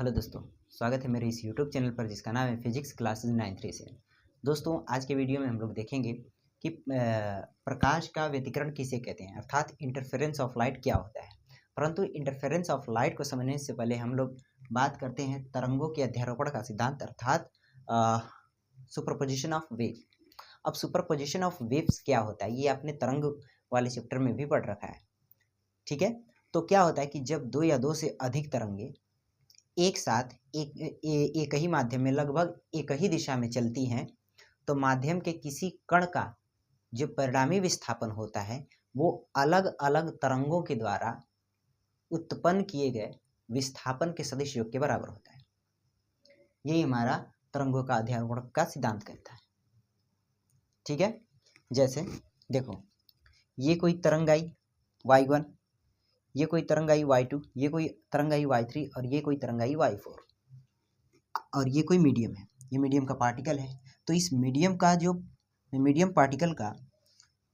Hello दोस्तों, स्वागत है मेरे इस यूट्यूब चैनल पर जिसका नाम है फिजिक्स क्लासेस 937। दोस्तों, आज के वीडियो में हम लोग देखेंगे कि प्रकाश का व्यतिकरण किसे कहते हैं, अर्थात इंटरफेरेंस ऑफ लाइट क्या होता है। परंतु इंटरफेरेंस ऑफ लाइट को समझने से पहले हम लोग बात करते हैं तरंगों के अध्यारोपण का सिद्धांत, अर्थात सुपरपोजिशन ऑफ वेव। अब सुपरपोजिशन ऑफ वेव्स क्या होता है, ये आपने तरंग वाले चैप्टर में भी पढ़ रखा है। ठीक है, तो क्या होता है कि जब दो या दो से अधिक तरंगे एक साथ एक ही माध्यम में लगभग एक ही दिशा में चलती हैं, तो माध्यम के किसी कण का जो परिणामी विस्थापन होता है वो अलग अलग तरंगों के द्वारा उत्पन्न किए गए विस्थापन के सदिश योग के बराबर होता है। यही हमारा तरंगों का अध्यारोपण का सिद्धांत कहता है। ठीक है, जैसे देखो, ये कोई तरंग आई y1, ये कोई तरंग आई y2, ये कोई तरंग आई y3 और ये कोई तरंग आई y4, और ये कोई मीडियम है, ये मीडियम का पार्टिकल है। तो इस मीडियम पार्टिकल का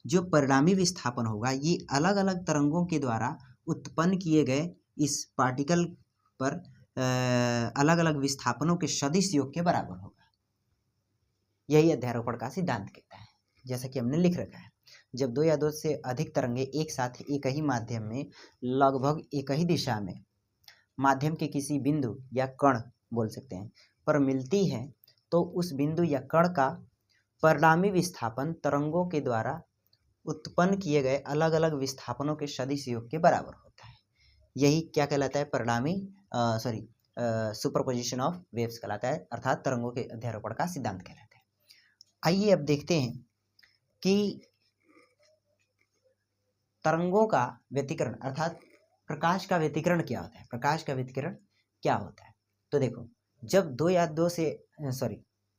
जो परिणामी विस्थापन होगा ये अलग अलग तरंगों के द्वारा उत्पन्न किए गए इस पार्टिकल पर अलग अलग विस्थापनों के सदिश योग के बराबर होगा। यही अध्यारोपण का सिद्धांत कहता है। जैसा कि हमने लिख रखा है, जब दो या दो से अधिक तरंगे एक साथ एक ही माध्यम में लगभग एक ही दिशा में माध्यम के किसी बिंदु या कण बोल सकते हैं पर मिलती है, तो उस बिंदु या कण का परिणामी विस्थापन तरंगों के द्वारा उत्पन्न किए गए अलग अलग विस्थापनों के सदिश योग के बराबर होता है। यही क्या कहलाता है, परिणामी सुपरपोजिशन ऑफ वेव्स कहलाता है, अर्थात तरंगों के अध्यारोपण का सिद्धांत कहलाता है। आइए अब देखते हैं कि तरंगों का व्यतिकरण अर्थात प्रकाश का व्यतिकरण क्या होता है। प्रकाश का व्यतिकरण क्या होता है, तो देखो,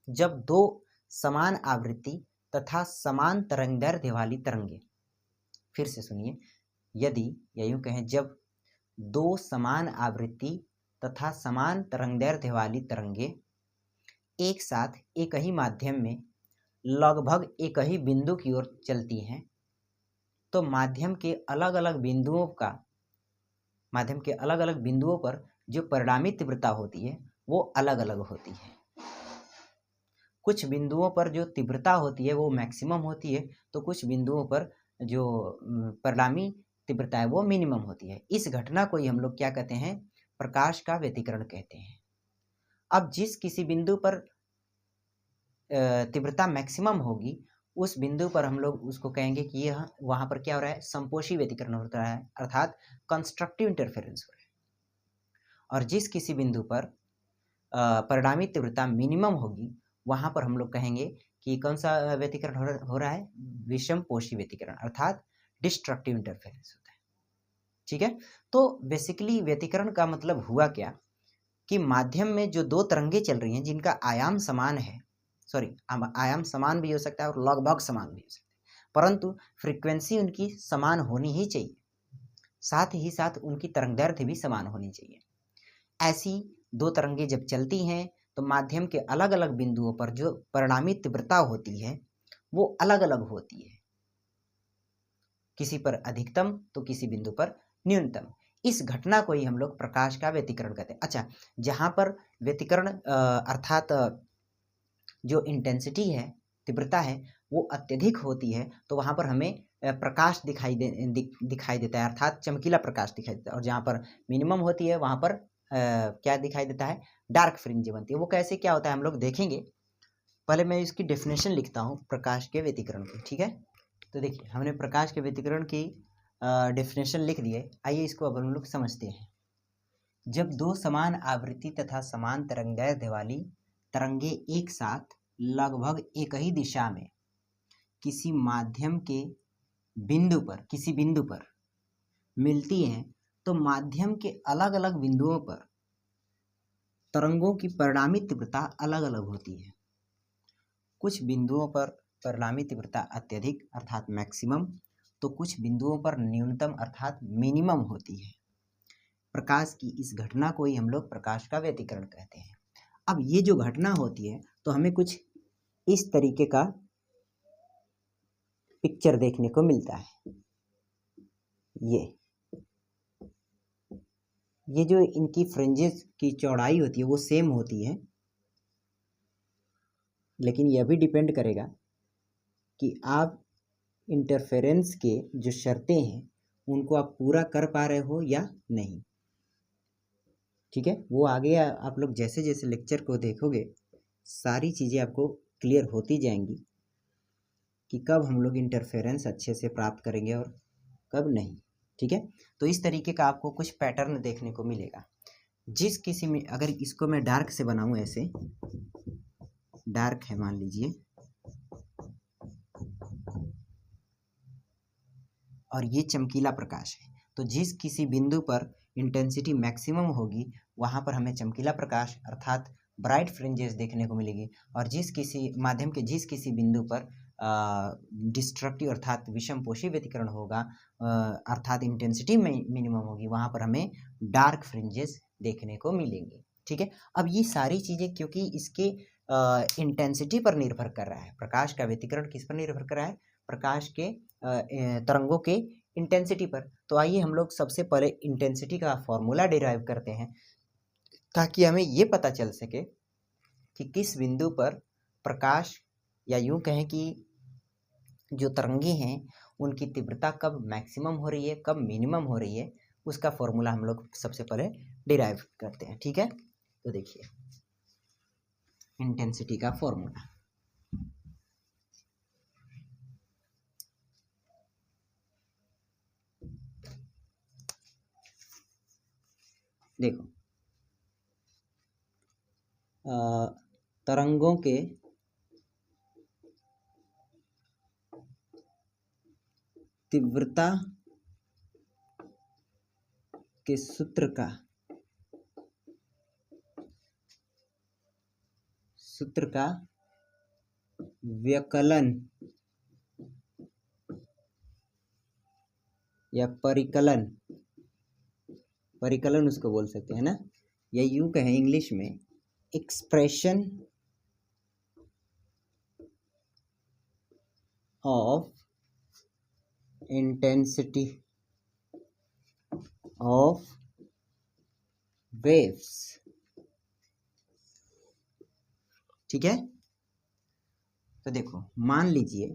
जब दो समान आवृत्ति तथा समान तरंगदैर्ध्य वाली तरंगे, फिर से सुनिए, यदि या यूं कहें, जब दो समान आवृत्ति तथा समान तरंगदैर्ध्य वाली तरंगे एक साथ एक ही माध्यम में लगभग एक ही बिंदु की ओर चलती हैं, तो माध्यम के अलग अलग बिंदुओं पर जो परिणामी तीव्रता होती है वो अलग अलग होती है। कुछ बिंदुओं पर जो तीव्रता होती है वो मैक्सिमम होती है, तो कुछ बिंदुओं पर जो परिणामी तीव्रता है वो मिनिमम होती है। इस घटना को ही हम लोग क्या कहते हैं, प्रकाश का व्यतिकरण कहते हैं। अब जिस किसी बिंदु पर तीव्रता मैक्सिमम होगी, उस बिंदु पर हम लोग उसको कहेंगे कि यह वहाँ पर क्या हो रहा है, संपोषी व्यतिकरण हो रहा है, अर्थात कंस्ट्रक्टिव इंटरफेरेंस हो रहा है। और जिस किसी बिंदु पर परिणामी तीव्रता मिनिमम होगी, वहाँ पर हम लोग कहेंगे कि कौन सा व्यतिकरण हो रहा है, विषमपोषी व्यतिकरण, अर्थात डिस्ट्रक्टिव इंटरफेरेंस होता है। ठीक है, तो बेसिकली व्यतिकरण का मतलब हुआ क्या कि माध्यम में जो दो तरंगे चल रही हैं जिनका आयाम समान है, आयाम समान भी हो सकता है और लगभग समान भी हो सकता है, परंतु फ्रीक्वेंसी उनकी समान होनी ही चाहिए, साथ ही साथ उनकी तरंगदैर्ध्य भी समान होनी चाहिए। ऐसी दो तरंगे जब चलती हैं तो माध्यम के अलग अलग बिंदुओं पर जो परिणामी तीव्रता होती है वो अलग अलग होती है, किसी पर अधिकतम तो किसी बिंदु पर न्यूनतम। इस घटना को ही हम लोग प्रकाश का व्यतिकरण कहते हैं। अच्छा, जहाँ पर व्यतिकरण अर्थात जो इंटेंसिटी है, तीव्रता है, वो अत्यधिक होती है, तो वहाँ पर हमें प्रकाश दिखाई देता है, अर्थात चमकीला प्रकाश दिखाई देता है। और जहाँ पर मिनिमम होती है वहाँ पर क्या दिखाई देता है, डार्क फ्रिंज बनती है। वो कैसे क्या होता है हम लोग देखेंगे। पहले मैं इसकी डेफिनेशन लिखता हूँ प्रकाश के व्यतिकरण की। ठीक है, तो देखिए, हमने प्रकाश के व्यतिकरण की डेफिनेशन लिख दी है। आइए इसको अब हम लोग समझते हैं। जब दो समान आवृत्ति तथा समान तरंगदैर्ध्य वाली तरंगे एक साथ लगभग एक ही दिशा में किसी माध्यम के किसी बिंदु पर मिलती हैं, तो माध्यम के अलग अलग बिंदुओं पर तरंगों की परिणामी तीव्रता अलग अलग होती है। कुछ बिंदुओं पर परिणामी तीव्रता अत्यधिक अर्थात मैक्सिमम, तो कुछ बिंदुओं पर न्यूनतम अर्थात मिनिमम होती है। प्रकाश की इस घटना को ही हम लोग प्रकाश का व्यतिकरण कहते हैं। अब ये जो घटना होती है तो हमें कुछ इस तरीके का पिक्चर देखने को मिलता है। ये जो इनकी फ्रिंजेस की चौड़ाई होती है वो सेम होती है, लेकिन यह भी डिपेंड करेगा कि आप इंटरफेरेंस के जो शर्तें हैं उनको आप पूरा कर पा रहे हो या नहीं। ठीक है, वो आगे आप लोग जैसे जैसे लेक्चर को देखोगे सारी चीज़ें आपको क्लियर होती जाएंगी कि कब हम लोग इंटरफेरेंस अच्छे से प्राप्त करेंगे और कब नहीं। ठीक है, तो इस तरीके का आपको कुछ पैटर्न देखने को मिलेगा। जिस किसी में अगर इसको मैं डार्क से बनाऊं, ऐसे डार्क है मान लीजिए, और ये चमकीला प्रकाश है, तो जिस किसी बिंदु पर इंटेंसिटी मैक्सिमम होगी वहाँ पर हमें चमकीला प्रकाश अर्थात ब्राइट फ्रिंजेस देखने को मिलेगी, और जिस किसी माध्यम के जिस किसी बिंदु पर डिस्ट्रक्टिव अर्थात विषमपोषी व्यतिकरण होगा अर्थात इंटेंसिटी मिनिमम होगी, वहाँ पर हमें डार्क फ्रिंजेस देखने को मिलेंगे। ठीक है, अब ये सारी चीज़ें क्योंकि इसके इंटेंसिटी पर निर्भर कर रहा है, प्रकाश का व्यतिकरण किस पर निर्भर कर रहा है, प्रकाश के तरंगों के इंटेंसिटी पर। तो आइए हम लोग सबसे पहले इंटेंसिटी का फॉर्मूला डिराइव करते हैं ताकि हमें ये पता चल सके कि किस बिंदु पर प्रकाश या यूं कहें कि जो तरंगे हैं उनकी तीव्रता कब मैक्सिमम हो रही है, कब मिनिमम हो रही है, उसका फॉर्मूला हम लोग सबसे पहले डिराइव करते हैं। ठीक है, तो देखिए इंटेंसिटी का फॉर्मूला, देखो तरंगों के तीव्रता के सूत्र का व्यकलन या परिकलन उसको बोल सकते हैं ना, या यूं कहें इंग्लिश में expression of intensity of waves. ठीक है, तो देखो मान लीजिए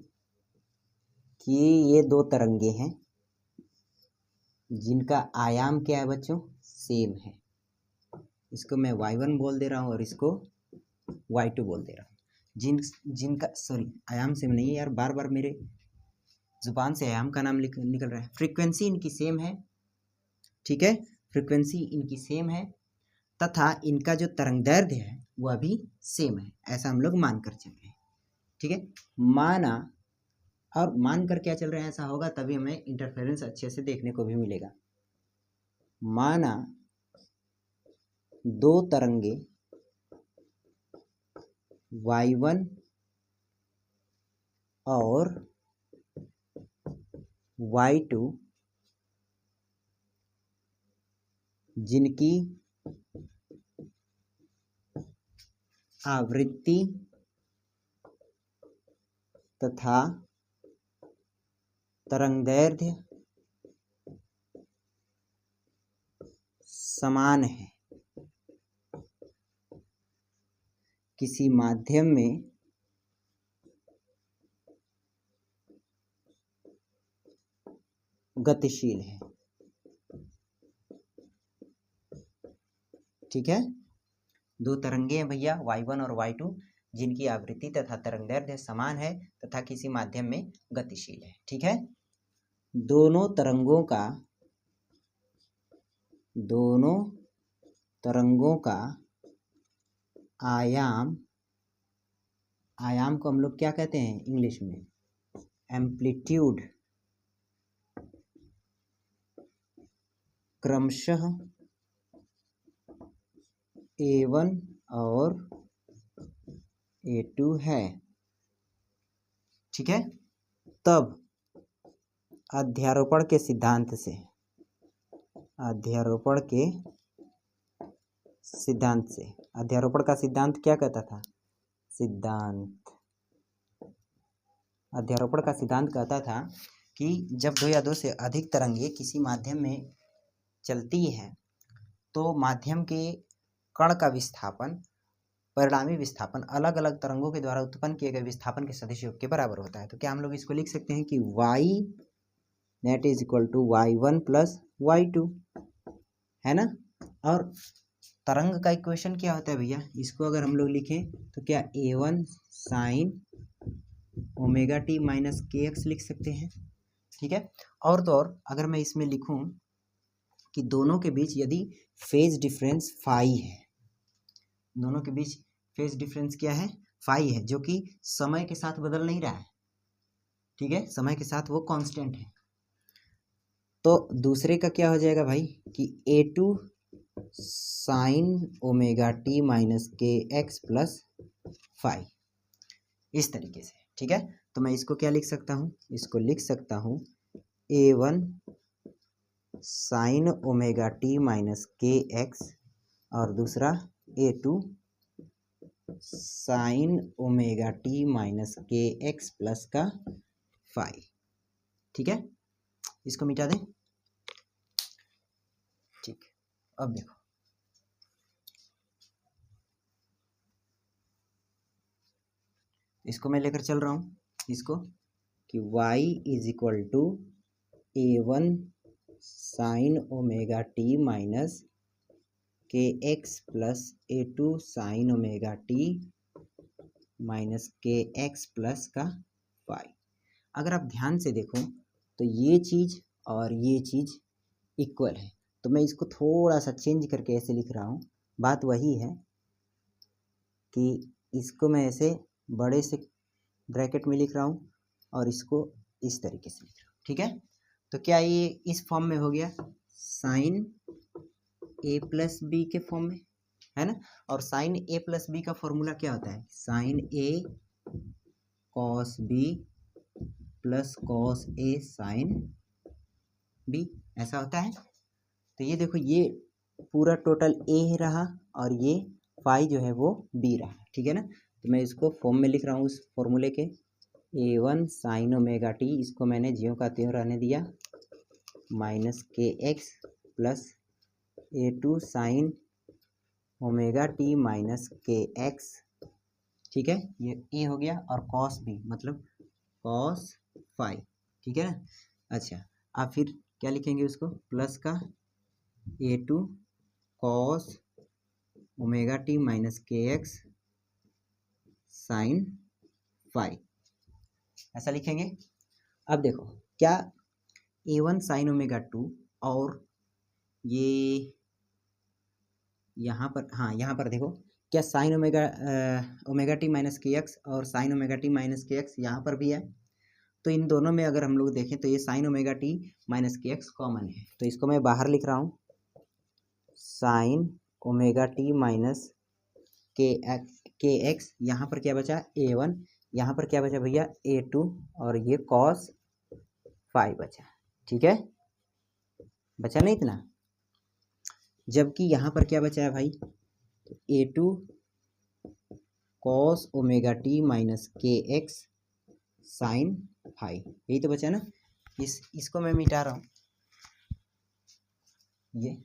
कि ये दो तरंगे हैं जिनका आयाम क्या है बच्चों, सेम है। इसको मैं y1 बोल दे रहा हूँ और इसको y2 बोल दे रहा हूँ। जिनका सॉरी आयाम सेम नहीं है यार, बार बार मेरे जुबान से आयाम का नाम निकल रहा है। फ्रीक्वेंसी इनकी सेम है, ठीक है, फ्रीक्वेंसी इनकी सेम है तथा इनका जो तरंगदैर्ध्य है वह भी सेम है, ऐसा हम लोग मान कर चल रहे हैं। ठीक है, माना और मान कर क्या चल रहे हैं, ऐसा होगा तभी हमें इंटरफेरेंस अच्छे से देखने को भी मिलेगा। माना दो तरंगे y1 और y2 जिनकी आवृत्ति तथा तरंगदैर्ध्य समान है, किसी माध्यम में गतिशील है। ठीक है, दो तरंगे हैं भैया y1 और y2 जिनकी आवृत्ति तथा तरंगदैर्ध्य समान है तथा किसी माध्यम में गतिशील है। ठीक है, दोनों तरंगों का आयाम को हम लोग क्या कहते हैं इंग्लिश में, एम्पलीट्यूड, क्रमशः A1 और A2 है। ठीक है, तब अध्यारोपण के सिद्धांत से अध्यारोपण का सिद्धांत क्या कहता था, अध्यारोपण का सिद्धांत कहता था कि जब दो या दो से अधिक तरंगे किसी माध्यम में चलती हैं तो माध्यम के कण का विस्थापन परिणामी विस्थापन अलग अलग तरंगों के द्वारा उत्पन्न किए गए विस्थापन के सदिश योग के बराबर होता है। तो क्या हम लोग इसको लिख सकते हैं कि y net is equal to y1 plus y2, है ना। और तरंग का इक्वेशन क्या होता है भैया, इसको अगर हम लोग लिखें तो क्या a1 sine omega T minus K x लिख सकते हैं, ठीक है। और तो और अगर मैं इसमें लिखूं कि दोनों के बीच यदि फेज डिफरेंस फाई है, दोनों के बीच फेज डिफरेंस क्या है, फाई है, जो कि समय के साथ बदल नहीं रहा है, ठीक है, समय के साथ वो कांस्टेंट है। तो दूसरे का क्या हो जाएगा भाई कि a2 sine omega T minus K X plus phi, इस तरीके से, ठीक है। तो मैं इसको क्या लिख सकता हूँ, इसको लिख सकता हूँ a1 sine omega T minus K x और दूसरा a2 sine omega T minus K X plus का फाई, ठीक है। इसको मिटा दें, ठीक। अब देखो इसको मैं लेकर चल रहा हूँ इसको कि y is equal to a1 sine omega T minus K X plus a2 sine omega T minus K X plus का फाई। अगर आप ध्यान से देखो तो ये चीज़ और ये चीज़ इक्वल है, तो मैं इसको थोड़ा सा चेंज करके ऐसे लिख रहा हूँ। बात वही है कि इसको मैं ऐसे बड़े से ब्रैकेट में लिख रहा हूँ और इसको इस तरीके से लिख रहा हूँ, ठीक है। तो क्या ये इस फॉर्म में हो गया, साइन ए प्लस बी के फॉर्म में, है ना। और साइन ए प्लस बी का फॉर्मूला क्या होता है, sign A cos B plus cos A sine B, ऐसा होता है। तो ये देखो ये पूरा टोटल ए रहा और ये फाई जो है वो बी रहा, ठीक है ना। तो मैं इसको फॉर्म में लिख रहा हूँ उस फॉर्मूले के, a1 साइन ओमेगा टी, इसको मैंने ज्यों का त्यों रहने दिया, minus K X plus a2 sine omega T minus K x, ठीक है, ये ए हो गया। और कॉस बी मतलब कॉस फाई, ठीक है ना। अच्छा आप फिर क्या लिखेंगे उसको, प्लस का a2 cos omega T minus K X sine phi, ऐसा लिखेंगे। अब देखो क्या a1 साइन ओमेगा 2 और ये यहाँ पर, हाँ यहाँ पर देखो क्या sign omega T minus K x और sign omega T minus K x यहाँ पर भी है। तो इन दोनों में अगर हम लोग देखें तो ये sign omega T minus K x common है, तो इसको मैं बाहर लिख रहा हूँ, sign omega T minus K x, यहाँ पर क्या बचा a1, यहाँ पर क्या बचा भैया a2 और ये कॉस फाई बचा, ठीक है, बचा नहीं इतना। जबकि यहाँ पर क्या बचा है भाई, a2 cos omega T minus K X sine phi, यही तो बचा ना। इसको मैं मिटा रहा हूँ, ये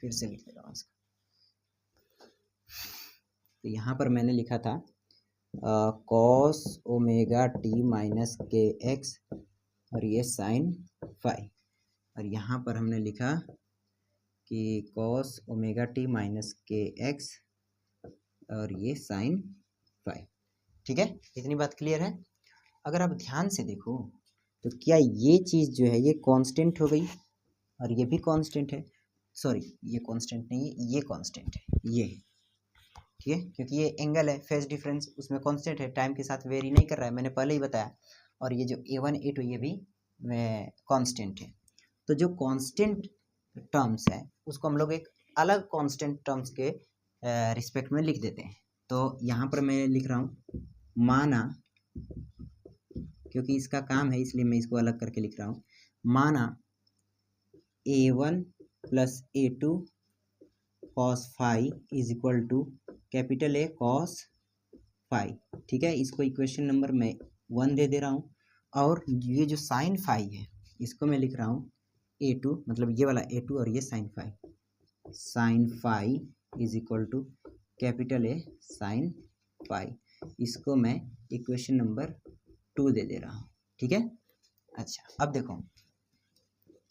फिर से लिख रहा हूँ इसको। तो यहाँ पर मैंने लिखा था cos omega T minus K x और ये साइन फाई, और यहाँ पर हमने लिखा कि cos omega T minus K x और ये साइन फाई, ठीक है। इतनी बात क्लियर है। अगर आप ध्यान से देखो तो क्या ये चीज़ जो है ये कांस्टेंट हो गई और ये भी कांस्टेंट है, सॉरी ये कांस्टेंट नहीं है, ये कांस्टेंट है, ये, ठीक है, क्योंकि ये एंगल है, फेज डिफरेंस उसमें कांस्टेंट है, टाइम के साथ वेरी नहीं कर रहा है, मैंने पहले ही बताया। और ये जो a1 a2 ये भी कांस्टेंट है। तो जो कांस्टेंट टर्म्स है उसको हम लोग एक अलग कांस्टेंट टर्म्स के रिस्पेक्ट में लिख देते हैं। तो यहाँ पर मैं लिख रहा हूँ माना, क्योंकि इसका काम है इसलिए मैं इसको अलग करके लिख रहा हूँ, माना a1 plus a2 cos phi is equal to capital A cos phi, ठीक है। इसको इक्वेशन नंबर मैं 1 दे रहा हूँ। और ये जो साइन फाई है इसको मैं लिख रहा हूँ A2 मतलब ये वाला A2 और ये sine phi is equal to capital A sine phi. इसको मैं इक्वेशन नंबर 2 दे दे रहा हूँ, ठीक है। अच्छा, अब देखो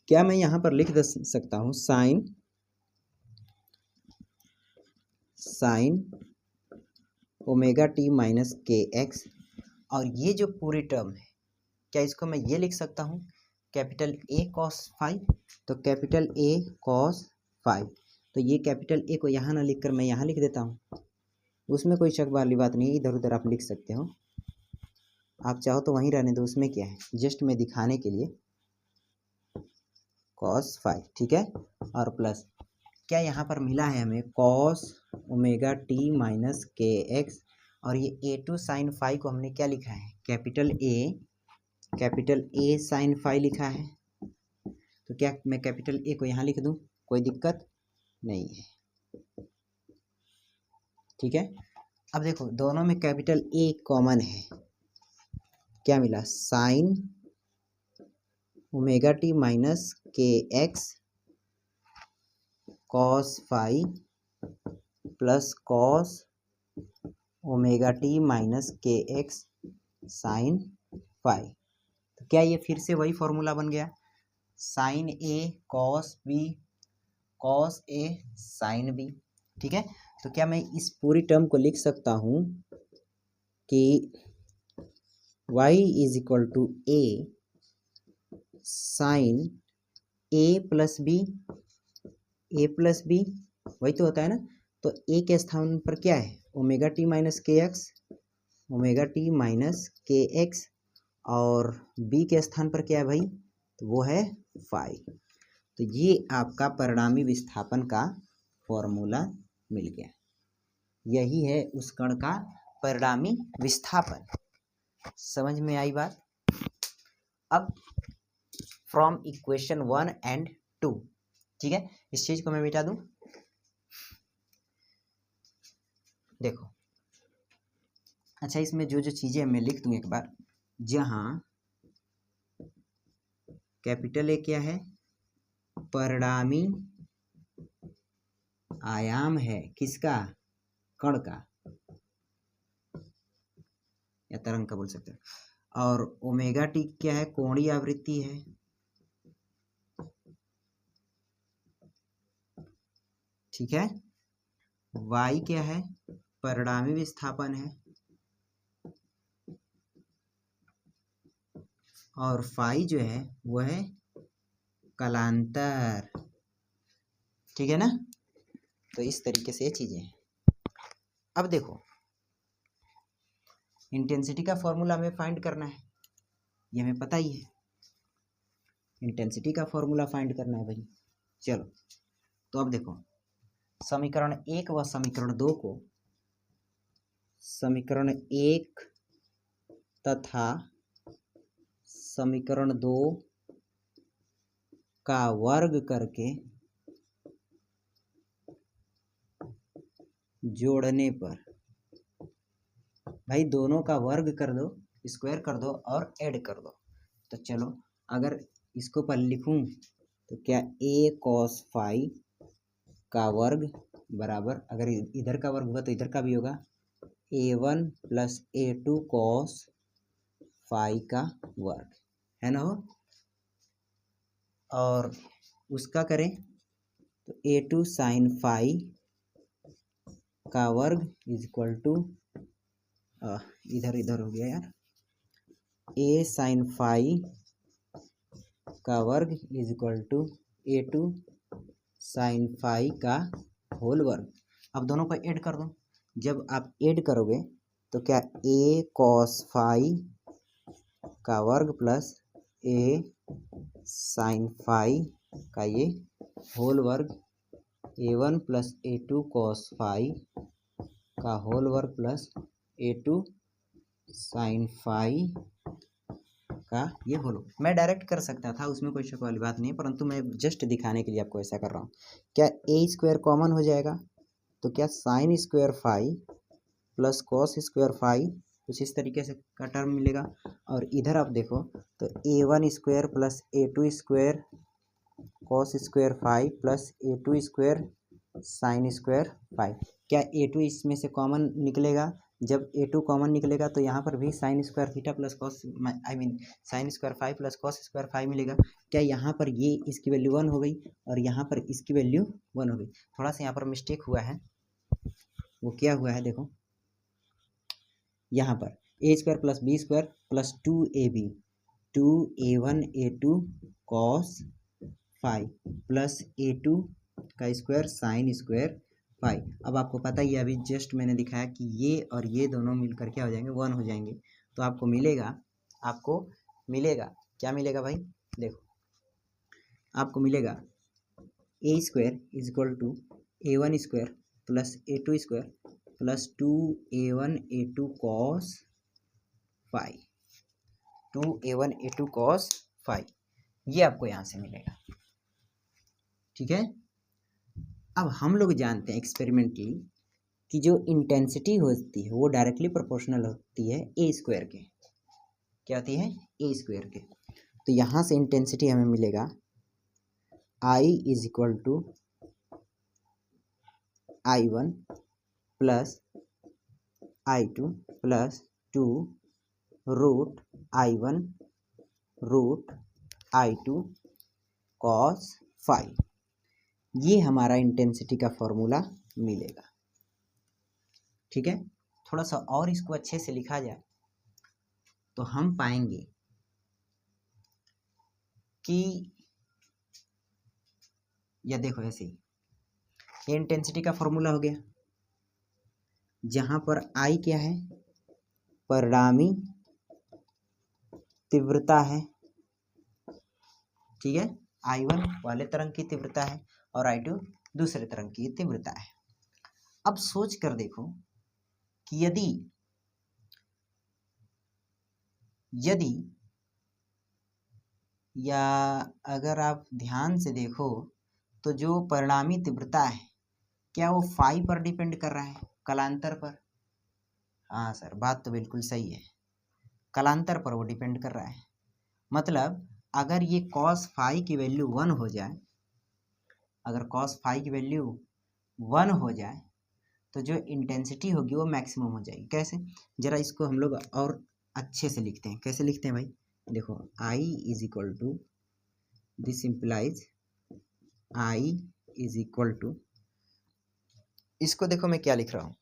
क्या मैं यहाँ पर लिख सकता हूँ sign omega T minus K x, और ये जो पूरी टर्म है क्या इसको मैं ये लिख सकता हूँ कैपिटल A कॉस फाई। तो कैपिटल A कॉस फाई, तो ये कैपिटल A को यहाँ ना लिख कर मैं यहाँ लिख देता हूँ, उसमें कोई शक वाली बात नहीं है, इधर उधर आप लिख सकते हो, आप चाहो तो वहीं रहने दो, उसमें क्या है, जस्ट मैं दिखाने के लिए कॉस फाई, ठीक है। और प्लस क्या यहाँ पर मिला है हमें cos omega T minus K x, और ये A2 साइन फाई को हमने क्या लिखा है कैपिटल A साइन फाई लिखा है। तो क्या मैं कैपिटल A को यहाँ लिख दूँ, कोई दिक्कत नहीं है, ठीक है। अब देखो दोनों में कैपिटल A कॉमन है, क्या मिला sine omega T minus K X cos phi plus cos omega T minus K X sine phi. तो क्या ये फिर से वही फॉर्मूला बन गया, sine A cos B cos A sine B, ठीक है। तो क्या मैं इस पूरी टर्म को लिख सकता हूँ कि y is equal to A sine A plus B, वही तो होता है ना। तो A के स्थान पर क्या है omega T minus K x, और B के स्थान पर क्या है भाई, तो वो है फाई। तो ये आपका परिणामी विस्थापन का फॉर्मूला मिल गया, यही है उस कण का परिणामी विस्थापन। समझ में आई बात। अब फ्रॉम इक्वेशन 1 एंड 2, ठीक है, इस चीज को मैं मिटा दूं। देखो अच्छा, इसमें जो जो चीजें मैं लिख दूं एक बार, जहां कैपिटल A क्या है परिणामी आयाम है किसका, कण का या तरंग का बोल सकते हैं, और ओमेगा टी क्या है कोणीय आवृत्ति है, ठीक है। y क्या है परिणामी विस्थापन है, और फाई जो है वो है कलांतर, ठीक है ना। तो इस तरीके से ये चीजें हैं। अब देखो इंटेंसिटी का फॉर्मूला हमें फाइंड करना है, ये हमें पता ही है, इंटेंसिटी का फॉर्मूला फाइंड करना है भाई। चलो तो अब देखो समीकरण 1 व समीकरण 2 को, समीकरण 1 तथा समीकरण 2 का वर्ग करके जोड़ने पर, भाई दोनों का वर्ग कर दो, स्क्वायर कर दो और ऐड कर दो। तो चलो अगर इसको पर लिखूं तो क्या A कॉस फाई का वर्ग बराबर, अगर इधर का वर्ग होगा तो इधर का भी होगा, A1 plus A2 cos phi का वर्ग, है ना हो। और उसका करें तो A2 साइन फाई का वर्ग इज इक्वल टू, इधर हो गया यार, A साइन फाई का वर्ग is equal to A2 sine phi का होल वर्ग। अब दोनों को ऐड कर दो, जब आप ऐड करोगे तो क्या A कॉस फाई का वर्ग प्लस A साइन फाई का ये होल वर्ग, A1 plus A2 cos phi का होल वर्ग प्लस A2 साइन फाई का ये होल। मैं डायरेक्ट कर सकता था, उसमें कोई शक वाली बात नहीं, परंतु मैं जस्ट दिखाने के लिए आपको ऐसा कर रहा हूँ। क्या A स्क्वायर कॉमन हो जाएगा, तो क्या sine square phi plus cos square phi कुछ इस तरीके से का टर्म मिलेगा। और इधर आप देखो तो A1 square plus A2 square cos square phi plus A2 square sine square phi. क्या A2 इसमें से कॉमन निकलेगा? जब A2 कॉमन निकलेगा तो यहाँ पर भी sine square theta plus cos sine square phi plus cos square phi मिलेगा। क्या यहाँ पर ये इसकी वैल्यू 1 हो गई और यहाँ पर इसकी वैल्यू 1 हो गई। थोड़ा सा यहाँ पर मिस्टेक हुआ है, वो क्या हुआ है देखो, यहाँ पर A square plus B square plus 2AB 2A1 A2 cos phi plus A2 का स्क्वायर साइन स्क्वायर फाई। अब आपको पता ही है, अभी जस्ट मैंने दिखाया कि ये और ये दोनों मिलकर क्या हो जाएंगे, 1 हो जाएंगे। तो आपको मिलेगा क्या मिलेगा भाई, देखो आपको मिलेगा A square is equal to A1 square plus A2 square plus 2A1 A2 cos phi 2A1 A2 cos phi, ये आपको यहाँ से मिलेगा। ठीक है। अब हम लोग जानते हैं एक्सपेरिमेंटली कि जो इंटेंसिटी होती है वो डायरेक्टली प्रोपोर्शनल होती है ए स्क्वायर के। क्या होती है? ए स्क्वायर के। तो यहाँ से इंटेंसिटी हमें मिलेगा I is equal to I1 plus I2 plus 2 root I1 root I2 cos phi. ये हमारा इंटेंसिटी का फॉर्मूला मिलेगा। ठीक है। थोड़ा सा और इसको अच्छे से लिखा जाए तो हम पाएंगे कि या देखो ऐसे ही, ये इंटेंसिटी का फॉर्मूला हो गया, जहां पर I क्या है, परिणामी तीव्रता है। ठीक है। I1 वाले तरंग की तीव्रता है और I2 दूसरे तरंग की तीव्रता है। अब सोच कर देखो कि यदि या अगर आप ध्यान से देखो तो जो परिणामी तीव्रता है क्या वो फाई पर डिपेंड कर रहा है, कलांतर पर? हाँ सर, बात तो बिल्कुल सही है, कलांतर पर वो डिपेंड कर रहा है। मतलब अगर ये कॉस फाई की वैल्यू 1 हो जाए, अगर कॉस फाई की वैल्यू 1 हो जाए तो जो इंटेंसिटी होगी वो मैक्सिमम हो जाएगी। कैसे? जरा इसको हम लोग और अच्छे से लिखते हैं। कैसे लिखते हैं भाई, देखो I is equal to, this implies I is equal to, इसको देखो मैं क्या लिख रहा हूँ,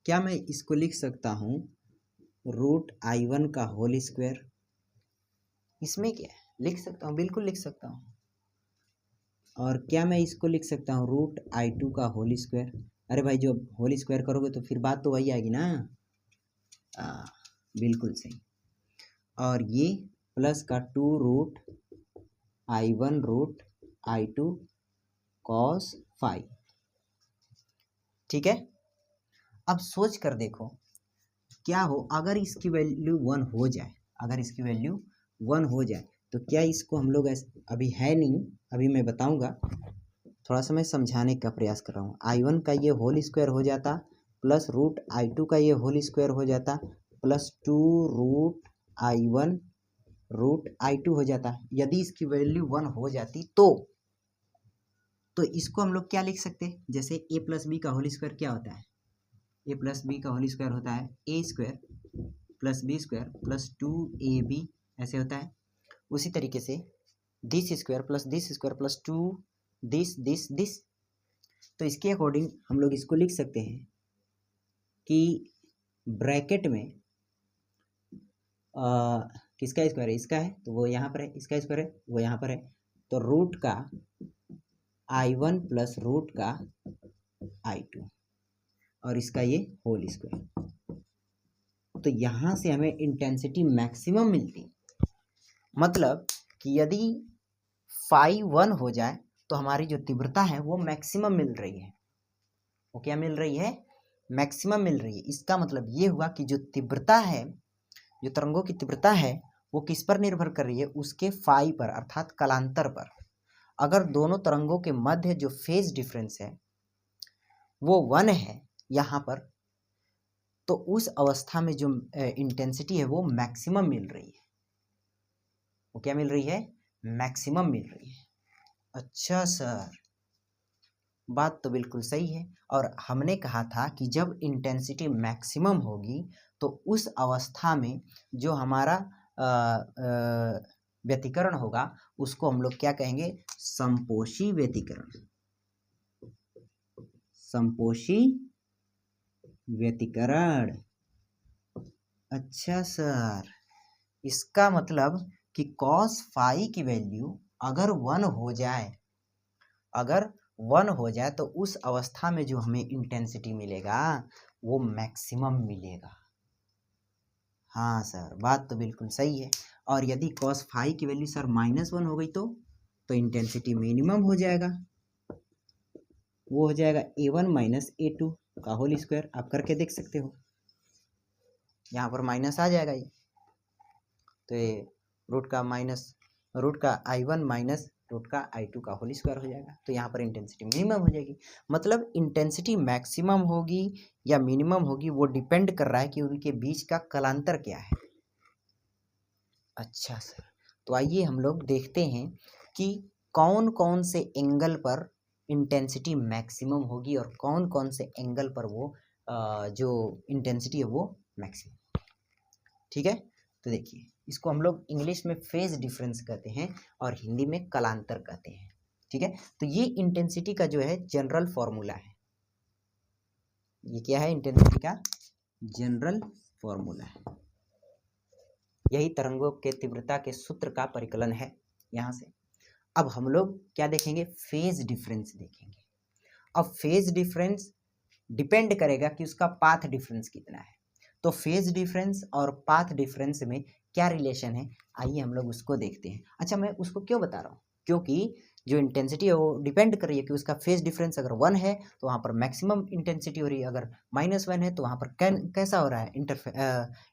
क्या मैं इसको लिख सकता हूँ रूट I1 का होल स्क्वायर? इसमें क्या है, लिख सकता हूँ, बिल्कुल लिख सकता हूँ। और क्या मैं इसको लिख सकता हूँ रूट I2 का होल स्क्वायर? अरे भाई, जो होल स्क्वायर करोगे तो फिर बात तो वही आएगी ना। बिल्कुल सही। और ये प्लस का 2 root I1 root I2 cos phi. ठीक है। अब सोच कर देखो क्या हो अगर इसकी वैल्यू 1 हो जाए, अगर इसकी वैल्यू 1 हो जाए तो क्या इसको हम लोग अभी है नहीं, अभी मैं बताऊंगा, थोड़ा सा मैं समझाने का प्रयास कर रहा हूँ। I1 का ये होल स्क्वायर हो जाता प्लस रूट I2 का ये होल स्क्वायर हो जाता plus 2 root I1 root I2 हो जाता। यदि इसकी वैल्यू 1 हो जाती तो इसको हम लोग क्या लिख सकते हैं, जैसे a प्लस बी का होल स्क्वायर क्या होता है, a प्लस बी का होल स्क्वायर होता है a square plus B square plus 2ab, ऐसे होता है। उसी तरीके से दिस स्क्वायर प्लस 2 दिस। तो इसके अकॉर्डिंग हम लोग इसको लिख सकते हैं कि ब्रैकेट में किसका स्क्वायर है, इसका है तो वो यहाँ पर है, इसका स्क्वायर है वो यहाँ पर है, तो रूट का I1 प्लस रूट का I2 और इसका ये होल स्क्वायर। तो यहाँ से हमें इंटेंसिटी मैक्सिमम मिलती, मतलब कि यदि फाई 1 हो जाए तो हमारी जो तीव्रता है वो मैक्सिमम मिल रही है। वो क्या मिल रही है, मैक्सिमम मिल रही है। इसका मतलब ये हुआ कि जो तीव्रता है, जो तरंगों की तीव्रता है वो किस पर निर्भर कर रही है, उसके फाई पर, अर्थात कलांतर पर। अगर दोनों तरंगों के मध्य जो फेज डिफरेंस है वो 1 है यहाँ पर, तो उस अवस्था में जो इंटेंसिटी है वो मैक्सिमम मिल रही है। वो क्या मिल रही है, मैक्सिमम मिल रही है। अच्छा सर, बात तो बिल्कुल सही है। और हमने कहा था कि जब इंटेंसिटी मैक्सिमम होगी तो उस अवस्था में जो हमारा व्यतिकरण होगा उसको हम लोग क्या कहेंगे? समपोषी व्यतिकरण। समपोषी व्यतिकरण। अच्छा सर, इसका मतलब कि कॉस फाई की वैल्यू अगर 1 हो जाए, अगर 1 हो जाए तो उस अवस्था में जो हमें इंटेंसिटी मिलेगा वो मैक्सिमम मिलेगा। हाँ सर, बात तो बिल्कुल सही है। और यदि कॉस फाई की वैल्यू सर -1 हो गई तो इंटेंसिटी मिनिमम हो जाएगा। वो हो जाएगा A1 माइनस A2 का होल स्क्वायर। आप करके देख सकते हो, यहाँ पर माइनस आ जाएगा ये, तो ये रूट का I1 माइनस रूट का I2 का होल स्क्वायर हो जाएगा। तो यहाँ पर इंटेंसिटी मिनिमम हो जाएगी। मतलब इंटेंसिटी मैक्सिमम होगी या मिनिमम होगी वो डिपेंड कर रहा है कि उनके बीच का कलांतर क्या है। अच्छा सर, तो आइए हम लोग देखते हैं कि कौन कौन से एंगल पर इंटेंसिटी मैक्सिमम होगी और कौन कौन से एंगल पर वो जो इंटेंसिटी है वो मैक्सिमम। ठीक है, तो देखिए, इसको हम लोग इंग्लिश में फेज डिफरेंस कहते हैं और हिंदी में कलांतर कहते हैं। ठीक है, तो ये इंटेंसिटी का जो है जनरल फॉर्मूला है। ये क्या है? इंटेंसिटी का जनरल फॉर्मूला है। यही तरंगों के तीव्रता के सूत्र का परिकलन है यहाँ से। अब हम लोग क्या देखेंगे? फेज डिफरेंस देखेंगे। अब फेज डिफरेंस डिपेंड करेगा कि उसका पाथ डिफरेंस कितना है। तो फेज डिफरेंस और पाथ डिफरेंस में क्या रिलेशन है, आइए हम लोग उसको देखते हैं। अच्छा, मैं उसको क्यों बता रहा हूँ? क्योंकि जो इंटेंसिटी है वो डिपेंड कर रही है कि उसका फेज डिफरेंस अगर 1 है तो वहाँ पर मैक्सिमम इंटेंसिटी हो रही है, अगर -1 है तो वहाँ पर कैसा हो रहा है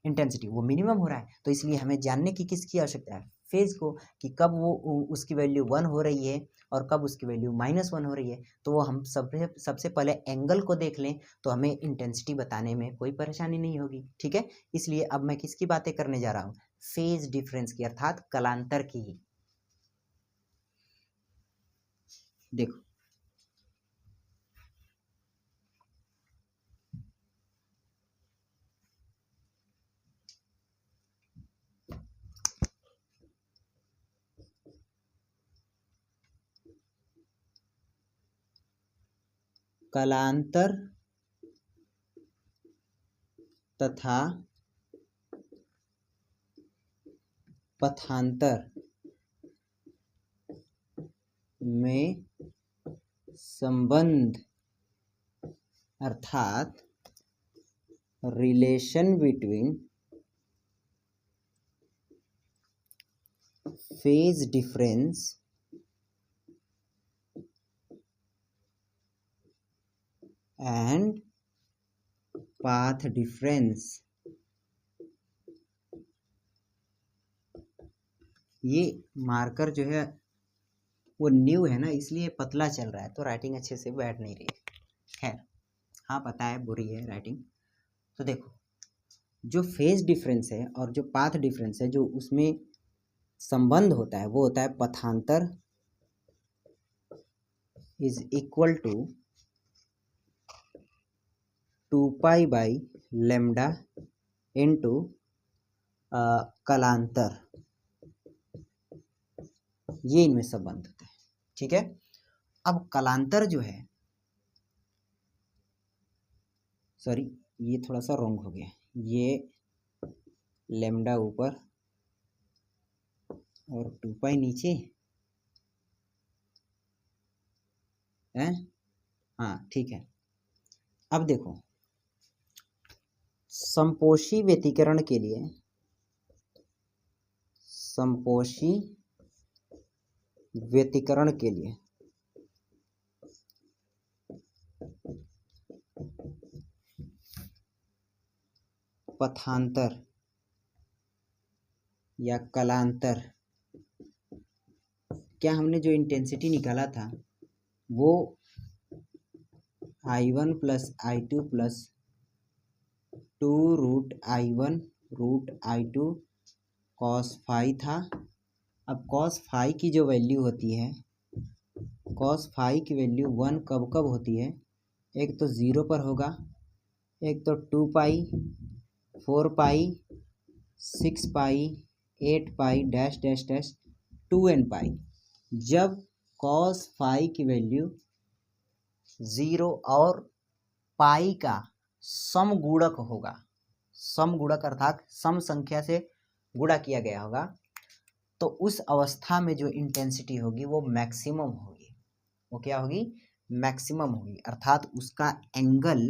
इंटेंसिटी? वो मिनिमम हो रहा है। तो इसलिए हमें जानने की किसकी आवश्यकता है? फेज को, कि कब वो उसकी वैल्यू 1 हो रही है और कब उसकी वैल्यू -1 हो रही है। तो वो हम सबसे पहले एंगल को देख लें तो हमें इंटेंसिटी बताने में कोई परेशानी नहीं होगी। ठीक है, इसलिए अब मैं किसकी बातें करने जा रहा हूँ? फेज डिफरेंस की, अर्थात कलांतर की। देखो, कलांतर तथा पथांतर में संबंध, अर्थात relation between phase difference and path difference, ये मार्कर जो है वो न्यू है ना, इसलिए पतला चल रहा है तो राइटिंग अच्छे से बैठ नहीं रही है। खैर, हाँ पता है बुरी है राइटिंग। तो देखो, जो फेज डिफरेंस है और जो पाथ डिफरेंस है, जो उसमें संबंध होता है वो होता है पथांतर इज इक्वल टू 2π/λ इंटू कलांतर। ये इनमें संबंध होता है। ठीक है, अब कलांतर जो है, सॉरी ये थोड़ा सा रॉन्ग हो गया, ये लैम्डा ऊपर और 2π नीचे है। हाँ ठीक है, अब देखो, समपोषी व्यतिकरण के लिए, समपोषी व्यतिकरण के लिए पथांतर या कलांतर, क्या हमने जो इंटेंसिटी निकाला था वो I1 + I2 + 2√I1 √I2 cos phi था। अब कॉस फाई की जो वैल्यू होती है, कॉस फाई की वैल्यू 1 कब कब होती है, एक तो 0 पर होगा, एक तो 2 पाई, 4 पाई, 6 पाई, 8 पाई डैश डैश डैश 2n पाई। जब कॉस फाई की वैल्यू 0 और पाई का सम गुणक होगा, सम गुणक अर्थात सम संख्या से गुणा किया गया होगा, तो उस अवस्था में जो इंटेंसिटी होगी वो मैक्सिमम होगी। वो क्या होगी? मैक्सिमम होगी, अर्थात उसका एंगल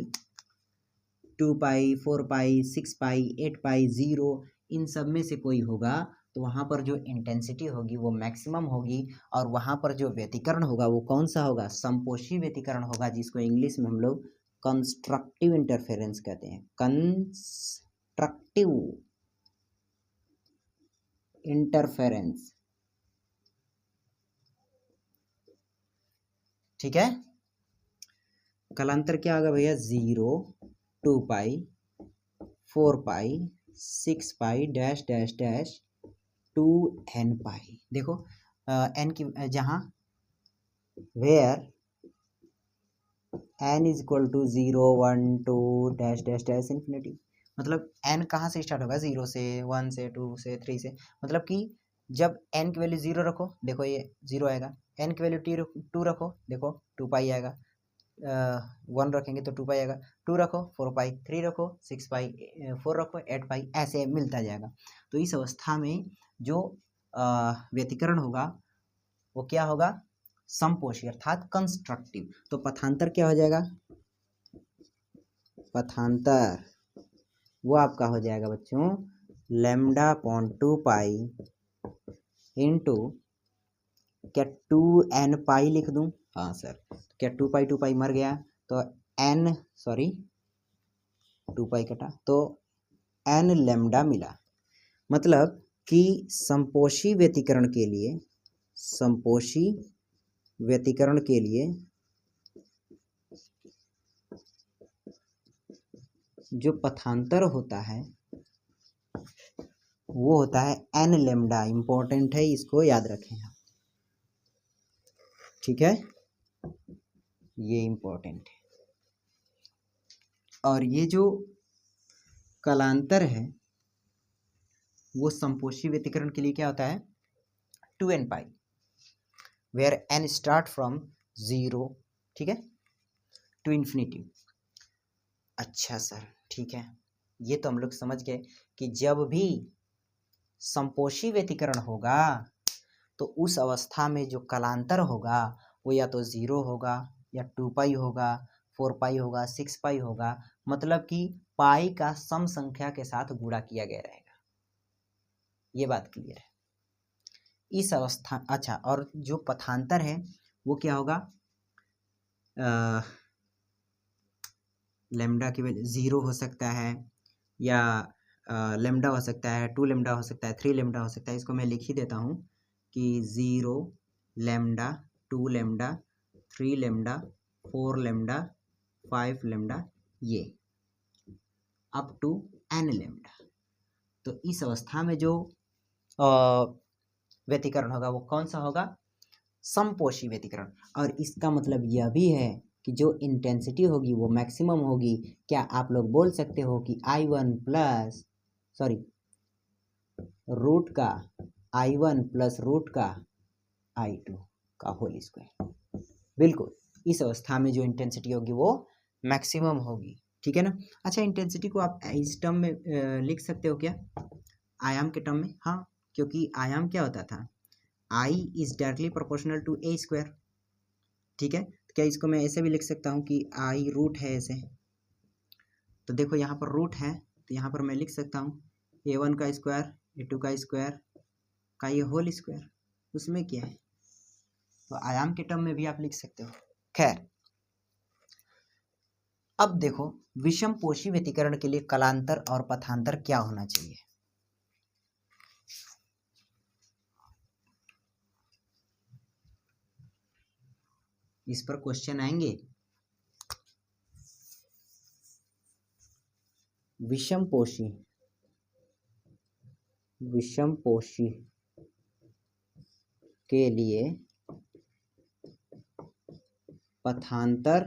2 पाई, 4 पाई, 6 पाई, 8 पाई, 0 इन सब में से कोई होगा, तो वहाँ पर जो इंटेंसिटी होगी वो मैक्सिमम होगी। और वहाँ पर जो व्यतिकरण होगा वो कौन सा होगा? समपोषी व्यतिकरण होगा, जिसको इंग्लिश में हम लोग कंस्ट्रक्टिव इंटरफेरेंस कहते हैं। कंस्ट्रक्टिव इंटरफेरेंस, ठीक है। कालांतर क्या होगा भैया? 0, 2 pi, 4 pi, 6 pi dash dash dash 2n pi. देखो n की जहाँ where n is equal to 0, 1, 2 dash dash dash infinity, मतलब n कहाँ से स्टार्ट होगा? 0 से, 1 से, 2 से, 3 से, मतलब कि जब n की वैल्यू 0 रखो, देखो ये 0 आएगा, n की वैल्यू 2 रखो, देखो 2 पाई आएगा, 1 रखेंगे तो 2 पाई आएगा, 2 रखो, 4 पाई, 3 रखो, 6 पाई, 4 रखो, 8 पाई, ऐसे मिलता जाएगा। तो इस अवस्था में जो व्यतिकरण होगा वो क्या होगा? समपोषी अर्थात कंस्ट्रक्टिव। तो पथांतर क्या हो जाएगा? पथांतर वो आपका हो जाएगा बच्चों लैम्डा अपॉन 2 पाई इंटू, क्या 2n पाई लिख दूं? हाँ सर, क्या 2 पाई मर गया तो n, सॉरी 2 पाई कटा तो n लैम्डा मिला। मतलब कि समपोषी व्यतिकरण के लिए, समपोषी व्यतिकरण के लिए जो पथांतर होता है वो होता है n लैम्डा। इंपॉर्टेंट है, इसको याद रखें आप, ठीक है, ये इंपॉर्टेंट है। और ये जो कालांतर है वो समपोषी व्यतिकरण के लिए क्या होता है? 2n pi, where n start from 0, ठीक है, टू इन्फिनिटी। अच्छा सर, ठीक है, ये तो हम लोग समझ गए कि जब भी समपोषी व्यतिकरण होगा तो उस अवस्था में जो कालांतर होगा वो या तो 0 होगा, या 2 पाई होगा, 4 पाई होगा, 6 पाई होगा, मतलब कि पाई का सम संख्या के साथ गुणा किया गया रहेगा। ये बात क्लियर है इस अवस्था। अच्छा, और जो पथांतर है वो क्या होगा? लैम्डा की वैल्यू 0 हो सकता है, या लैम्डा हो सकता है, 2 लैम्डा हो सकता है, 3 लैम्डा हो सकता है। इसको मैं लिख ही देता हूँ कि 0 lambda, 2 lambda, 3 lambda, 4 lambda, 5 lambda, ये अप टू n लैम्डा। तो इस अवस्था में जो व्यतिकरण होगा वो कौन सा होगा? समपोषी व्यतिकरण। और इसका मतलब यह भी है कि जो इंटेंसिटी होगी वो मैक्सिमम होगी। क्या आप लोग बोल सकते हो कि I1 प्लस, सॉरी, रूट का I1 प्लस रूट का I2 का होल स्क्वायर? बिल्कुल, इस अवस्था में जो इंटेंसिटी होगी वो मैक्सिमम होगी, ठीक है ना। अच्छा, इंटेंसिटी को आप इस टर्म में लिख सकते हो क्या? आयाम के टर्म में? हाँ, क्योंकि आयाम क्या होता था? I is directly proportional to a square, ठीक है। तो क्या इसको मैं ऐसे भी लिख सकता हूँ कि I रूट है ऐसे? तो देखो यहाँ पर रूट है, तो यहाँ पर मैं लिख सकता हूँ a1 का स्क्वायर, a2 का स्क्वायर का ये होल स्क्वायर, उसमें क्या है? तो आयाम के टर्म में भी आप लिख सकते हो। खैर, अब देखो विषम पोषी व्यतिकरण के लिए कलांतर और पथांतर क्या होना चाहिए? इस पर क्वेश्चन आएंगे। विषम पोषी, विषम पोषी के लिए पथांतर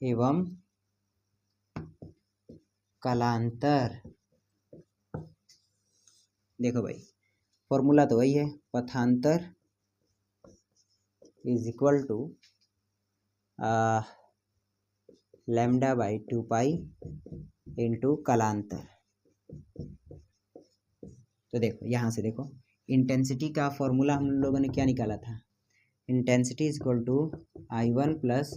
एवं कालांतर। देखो भाई फॉर्मूला तो वही है, पथांतर is equal to lambda by 2 pi into कालांतर। तो देखो यहाँ से देखो इंटेंसिटी का फॉर्मूला हम लोगों ने क्या निकाला था, intensity is equal to I1 plus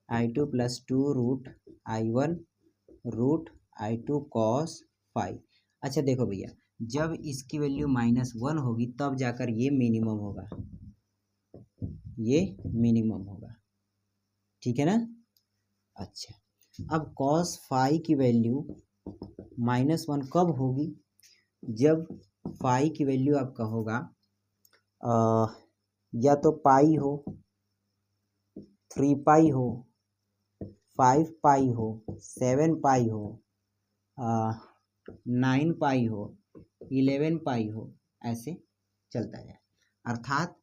I2 plus 2 root I1 root I2 cos phi. अच्छा देखो भैया, जब इसकी वैल्यू -1 होगी तब जाकर ये मिनिमम होगा, ये मिनिमम होगा, ठीक है ना। अच्छा अब कॉस फाई की वैल्यू -1 कब होगी, जब फाई की वैल्यू आपका होगा या तो पाई हो, 3 पाई हो, 5 पाई हो, 7 पाई हो, 9 पाई हो, 11 पाई हो, ऐसे चलता जाए। अर्थात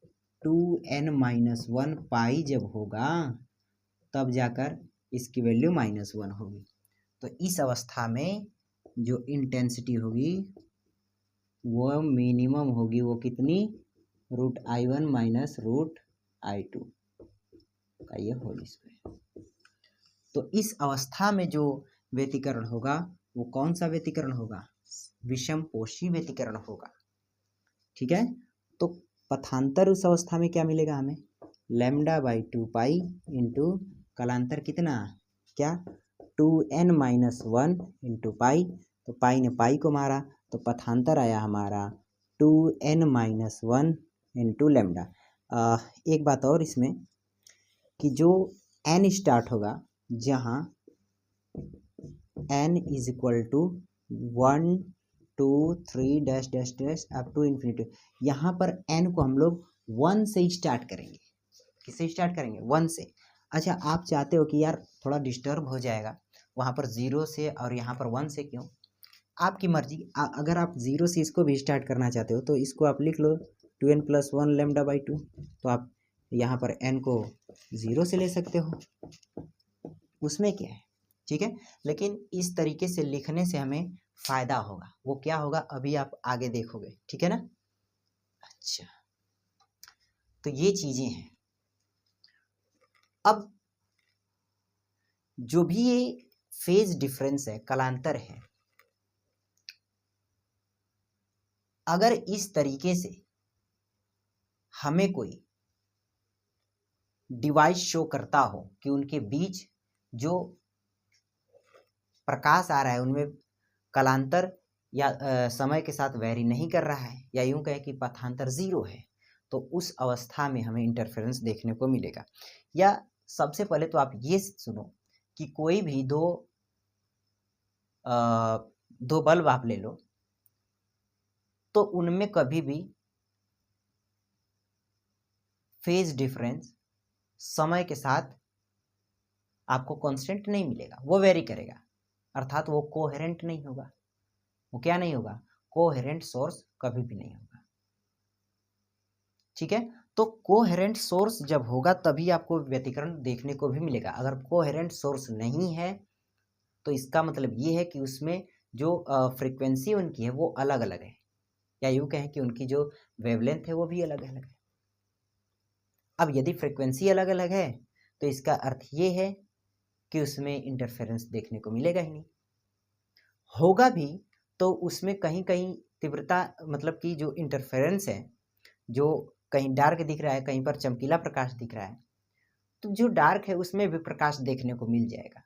2n-1 पाई जब होगा तब जाकर इसकी वैल्यू -1 होगी। तो इस अवस्था में जो इंटेंसिटी होगी वो मिनिमम होगी, वो कितनी, √I1 माइनस √I2 का ये होल स्क्वायर। तो इस अवस्था में जो व्यतिकरण होगा वो कौन सा व्यतिकरण होगा, विषमपोषी व्यतिकरण होगा, ठीक है। तो पथांतर उस अवस्था में क्या मिलेगा हमें, लैम्डा बाई 2 पाई इंटू कालांतर कितना, क्या 2n-1 इंटू पाई, तो पाई ने पाई को मारा तो पथांतर आया हमारा 2n-1 इंटू लैम्डा। एक बात और इसमें कि जो n स्टार्ट होगा, जहाँ n is equal to 1 2 3 dash dash dash up to infinity, यहाँ पर n को हम लोग 1 से स्टार्ट करेंगे। किससे स्टार्ट करेंगे, 1 से। अच्छा आप चाहते हो कि यार थोड़ा डिस्टर्ब हो जाएगा, वहाँ पर 0 से और यहाँ पर 1 से क्यों, आपकी मर्जी। अगर आप 0 से इसको भी स्टार्ट करना चाहते हो तो इसको आप लिख लो 2n+1 लैम्डा बाई 2, तो आप यहाँ पर n को 0 से ले सकते हो, उसमें क्या है, ठीक है। लेकिन इस तरीके से लिखने से हमें फायदा होगा, वो क्या होगा अभी आप आगे देखोगे, ठीक है ना। अच्छा तो ये चीजें हैं। अब जो भी ये फेज डिफरेंस है, कालांतर है, अगर इस तरीके से हमें कोई डिवाइस शो करता हो कि उनके बीच जो प्रकाश आ रहा है उनमें कालांतर या समय के साथ वेरी नहीं कर रहा है, या यूं कहें कि पथांतर 0 है, तो उस अवस्था में हमें इंटरफेरेंस देखने को मिलेगा। या सबसे पहले तो आप ये सुनो कि कोई भी दो बल्ब आप ले लो, तो उनमें कभी भी फेज डिफरेंस समय के साथ आपको कांस्टेंट नहीं मिलेगा, वो वेरी करेगा, अर्थात वो कोहेरेंट नहीं होगा। वो क्या नहीं होगा, कोहेरेंट सोर्स कभी भी नहीं होगा, ठीक है। तो कोहेरेंट सोर्स जब होगा तभी आपको व्यतिकरण देखने को भी मिलेगा। अगर कोहेरेंट सोर्स नहीं है तो इसका मतलब ये है कि उसमें जो फ्रीक्वेंसी उनकी है वो अलग अलग है, या यूं कहें कि उनकी जो वेवलेंथ है वो भी अलग अलग है। अब यदि फ्रीक्वेंसी अलग अलग है तो इसका अर्थ ये है कि उसमें इंटरफेरेंस देखने को मिलेगा ही नहीं, होगा भी तो उसमें कहीं कहीं तीव्रता, मतलब कि जो इंटरफेरेंस है, जो कहीं डार्क दिख रहा है, कहीं पर चमकीला प्रकाश दिख रहा है, तो जो डार्क है उसमें भी प्रकाश देखने को मिल जाएगा,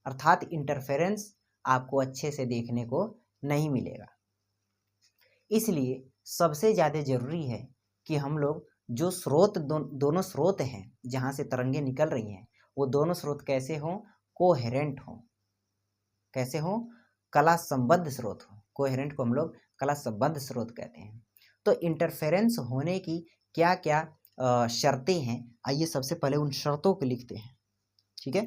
अर्थात इंटरफेरेंस आपको अच्छे से देखने को नहीं मिलेगा। इसलिए सबसे ज़्यादा जरूरी है कि हम लोग जो स्रोत दोनों स्रोत हैं जहाँ से तरंगे निकल रही हैं, वो दोनों स्रोत कैसे हों, कोहेरेंट हों। कैसे हों, कला संबद्ध स्रोत हों। कोहेरेंट को हम लोग कला संबद्ध स्रोत कहते हैं। तो इंटरफेरेंस होने की क्या क्या शर्तें हैं, आइए सबसे पहले उन शर्तों को लिखते हैं, ठीक है,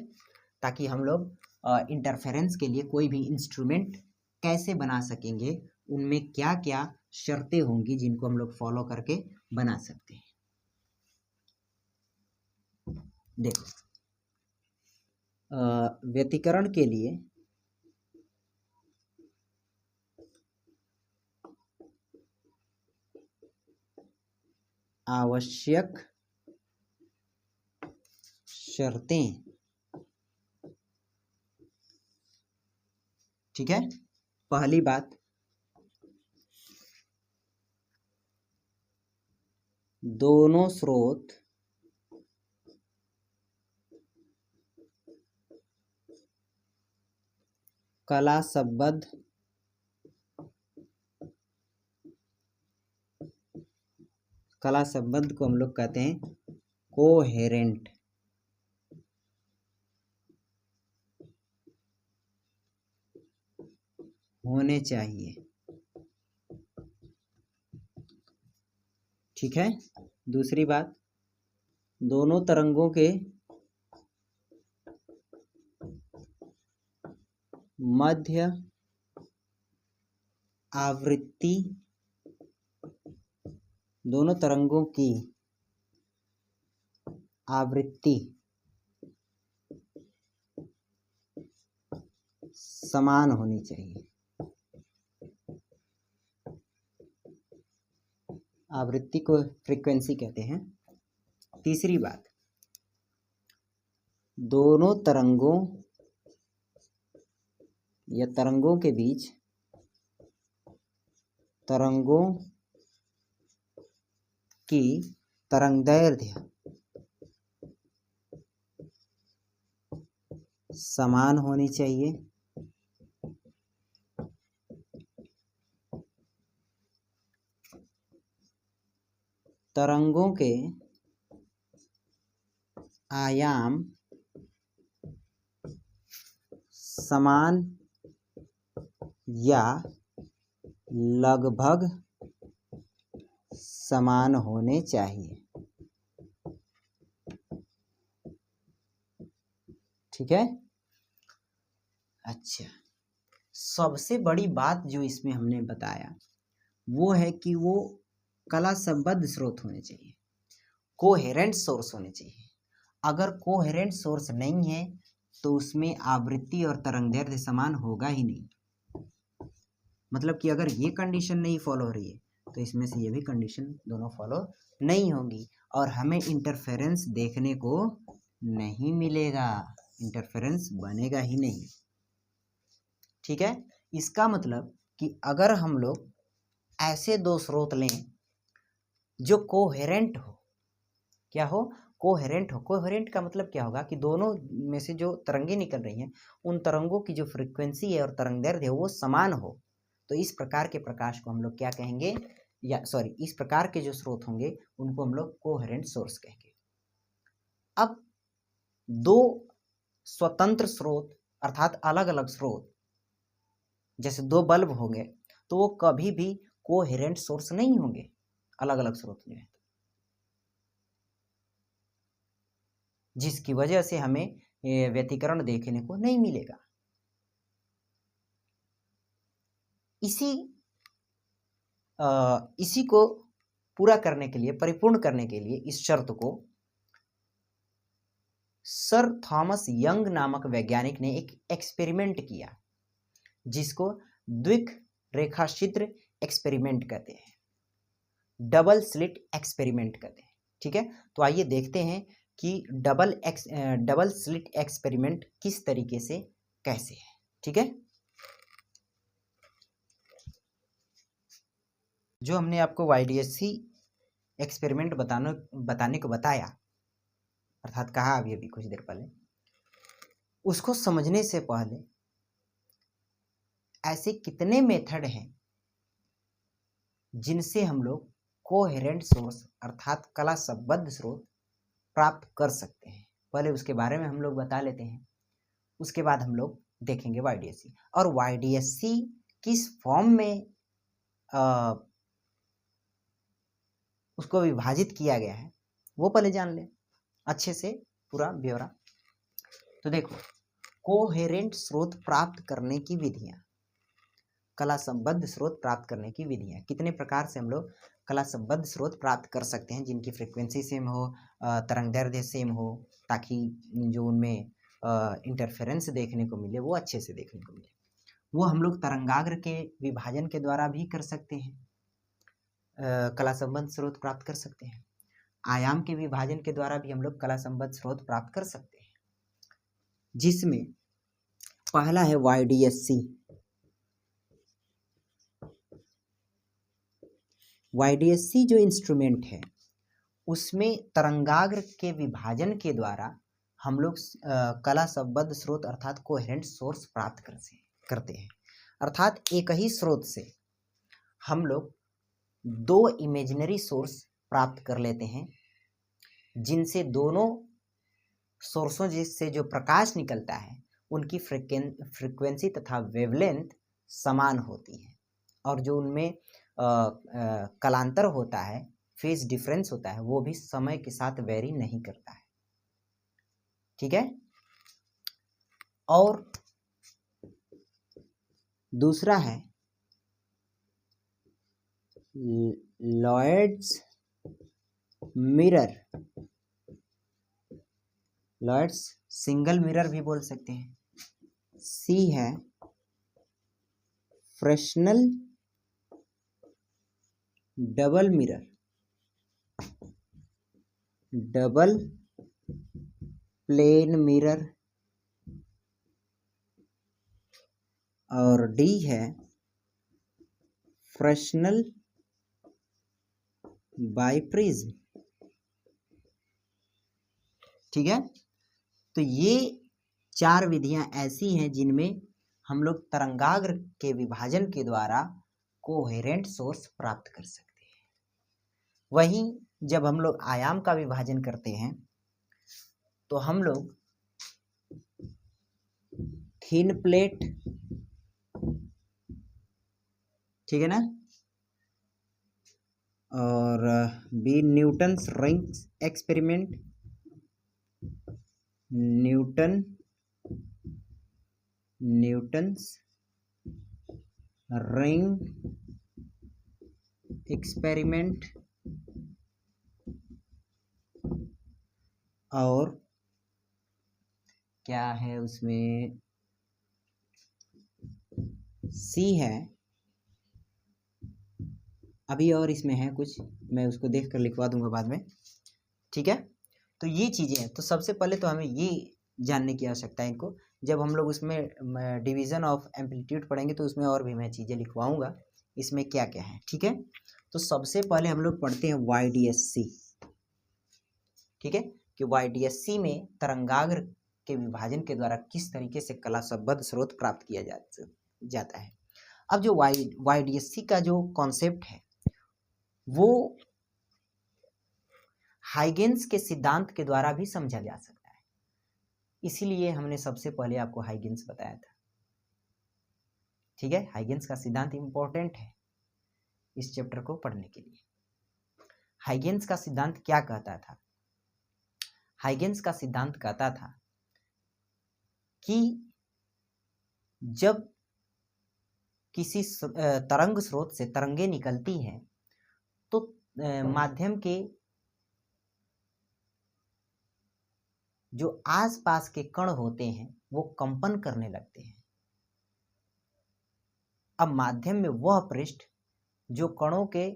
ताकि हम लोग इंटरफेरेंस के लिए कोई भी इंस्ट्रूमेंट कैसे बना सकेंगे उनमें क्या क्या शर्तें होंगी जिनको हम लोग फॉलो करके बना सकते हैं। देखो, व्यतिकरण के लिए आवश्यक शर्तें, ठीक है। पहली बात, दोनों स्रोत कला संबद्ध को हम लोग कहते हैं कोहेरेंट होने चाहिए, ठीक है। दूसरी बात, दोनों तरंगों के मध्य आवृत्ति, दोनों तरंगों की आवृत्ति समान होनी चाहिए। आवृत्ति को फ्रीक्वेंसी कहते हैं। तीसरी बात, दोनों तरंगों या तरंगों के बीच तरंगों की तरंगदैर्ध्य समान होनी चाहिए। तरंगों के आयाम समान या लगभग समान होने चाहिए, ठीक है। अच्छा, सबसे बड़ी बात जो इसमें हमने बताया वो है कि वो कला संबद्ध स्रोत होने चाहिए, कोहेरेंट सोर्स होने चाहिए। अगर कोहेरेंट सोर्स नहीं है तो उसमें आवृत्ति और तरंगदैर्ध्य समान होगा ही नहीं। मतलब कि अगर ये कंडीशन नहीं फॉलो हो रही है तो इसमें से ये भी कंडीशन दोनों फॉलो नहीं होंगी और हमें इंटरफेरेंस देखने को नहीं मिलेगा, इंटरफेरेंस बनेगा ही नहीं, ठीक है। इसका मतलब कि अगर हम लोग ऐसे दो स्रोत लें जो कोहेरेंट हो, क्या हो, कोहेरेंट हो। कोहेरेंट का मतलब क्या होगा कि दोनों में से जो तरंगे निकल रही हैं उन तरंगों की जो फ्रीक्वेंसी है और तरंगदैर्ध्य है वो समान हो, तो इस प्रकार के प्रकाश को हम लोग क्या कहेंगे, या सॉरी, इस प्रकार के जो स्रोत होंगे उनको हम लोग कोहेरेंट सोर्स कहेंगे। अब दो स्वतंत्र स्रोत अर्थात अलग अलग स्रोत, जैसे दो बल्ब होंगे तो वो कभी भी कोहेरेंट सोर्स नहीं होंगे, अलग अलग स्रोत जो है, जिसकी वजह से हमें व्यतिकरण देखने को नहीं मिलेगा। इसी को पूरा करने के लिए, परिपूर्ण करने के लिए इस शर्त को सर थॉमस यंग नामक वैज्ञानिक ने एक एक्सपेरिमेंट किया जिसको द्विक रेखाचित्र एक्सपेरिमेंट कहते हैं, डबल स्लिट एक्सपेरिमेंट कहते हैं, ठीक है। तो आइए देखते हैं कि डबल स्लिट एक्सपेरिमेंट किस तरीके से कैसे है, ठीक है। जो हमने आपको YDSC एक्सपेरिमेंट बताने को बताया, अर्थात कहा अभी कुछ देर पहले, उसको समझने से पहले ऐसे कितने मेथड हैं जिनसे हम लोग कोहेरेंट सोर्स अर्थात कला संबद्ध स्रोत प्राप्त कर सकते हैं, पहले उसके बारे में हम लोग बता लेते हैं। उसके बाद हम लोग देखेंगे YDSC, और YDSC किस फॉर्म में उसको विभाजित किया गया है वो पहले जान लें अच्छे से, पूरा ब्यौरा। तो देखो, कोहेरेंट स्रोत प्राप्त करने की विधियां, कला संबद्ध स्रोत प्राप्त करने की विधियाँ। कितने प्रकार से हम लोग कला संबद्ध स्रोत प्राप्त कर सकते हैं जिनकी फ्रिक्वेंसी सेम हो, तरंगदैर्ध्य सेम हो, ताकि जो उनमें इंटरफेरेंस देखने को मिले वो अच्छे से देखने को मिले। वो हम लोग तरंगाग्र के विभाजन के द्वारा भी कर सकते हैं, कला संबद्ध स्रोत प्राप्त कर सकते हैं। आयाम के विभाजन के द्वारा भी हम लोग कला संबद्ध स्रोत प्राप्त कर सकते हैं, जिसमें पहला है YDSC। YDSC जो इंस्ट्रूमेंट है उसमें तरंगाग्र के विभाजन के द्वारा हम लोग कला संबद्ध स्रोत अर्थात कोहेरेंट सोर्स प्राप्त करते हैं। अर्थात एक ही स्रोत से हम लोग दो इमेजिनरी सोर्स प्राप्त कर लेते हैं, जिनसे दोनों सोर्सों जिससे जो प्रकाश निकलता है उनकी फ्रिक्वेंसी तथा वेवलेंथ समान होती है, और जो उनमें कलांतर होता है, फेज डिफरेंस होता है, वो भी समय के साथ वेरी नहीं करता है। ठीक है। और दूसरा है Lloyd's mirror. Lloyd's single mirror भी बोल सकते हैं। C है Fresnel double mirror, double plane mirror. और D है फ्रेस्नेल बाइप्रिज्म। ठीक है। तो ये चार विधियां ऐसी हैं जिनमें हम लोग तरंगाग्र के विभाजन के द्वारा कोहेरेंट सोर्स प्राप्त कर सकते हैं। वहीं जब हम लोग आयाम का विभाजन करते हैं तो हम लोग थिन प्लेट, ठीक है ना, और B Newton's rings experiment, Newton's ring experiment, और क्या है उसमें C है। अभी और इसमें है कुछ, मैं उसको देख कर लिखवा दूंगा बाद में। ठीक है। तो ये चीज़ें हैं। तो सबसे पहले तो हमें ये जानने की आवश्यकता है इनको। जब हम लोग उसमें डिवीज़न ऑफ एम्पलीट्यूड पढ़ेंगे तो उसमें और भी मैं चीज़ें लिखवाऊंगा इसमें क्या क्या है। ठीक है। तो सबसे पहले हम लोग पढ़ते हैं YDSC। ठीक है, कि YDSC में तरंगाग्र के विभाजन के द्वारा किस तरीके से कला संबद्ध स्रोत प्राप्त किया जाता है। अब जो YDSC का जो कॉन्सेप्ट है वो हाइगेंस के सिद्धांत के द्वारा भी समझा जा सकता है, इसीलिए हमने सबसे पहले आपको हाइगेंस बताया था। ठीक है। हाइगेंस का सिद्धांत इंपॉर्टेंट है इस चैप्टर को पढ़ने के लिए। हाइगेंस का सिद्धांत क्या कहता था? हाइगेंस का सिद्धांत कहता था कि जब किसी तरंग स्रोत से तरंगे निकलती हैं तो माध्यम के जो आसपास के कण होते हैं वो कंपन करने लगते हैं। अब माध्यम में वह पृष्ठ जो कणों के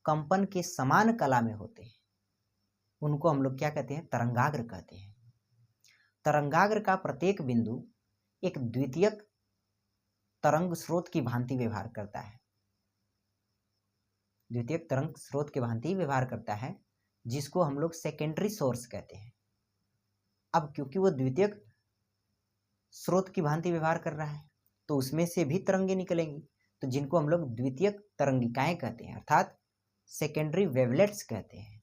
कंपन के समान कला में होते हैं उनको हम लोग क्या कहते हैं? तरंगाग्र कहते हैं। तरंगाग्र का प्रत्येक बिंदु एक द्वितीयक तरंग स्रोत की भांति व्यवहार करता है। द्वितीयक तरंग स्रोत की भांति व्यवहार करता है, जिसको हम लोग सेकेंडरी सोर्स कहते हैं। अब क्योंकि वो द्वितीयक स्रोत की भांति व्यवहार कर रहा है तो उसमें से भी तरंगे निकलेंगी, तो जिनको हम लोग द्वितीयक तरंगिकाएं कहते हैं, अर्थात सेकेंडरी वेवलेट्स कहते हैं।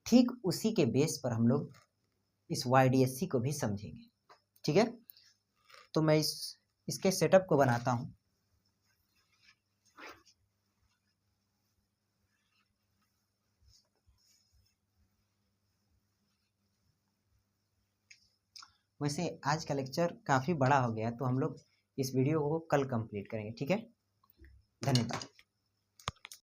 ठीक उसी के बेस पर हम लोग इस YDSC को भी समझेंगे। ठीक है। तो मैं इसके सेटअप को बनाता हूं। वैसे आज का लेक्चर काफ़ी बड़ा हो गया तो हम लोग इस वीडियो को कल कंप्लीट करेंगे। ठीक है। धन्यवाद।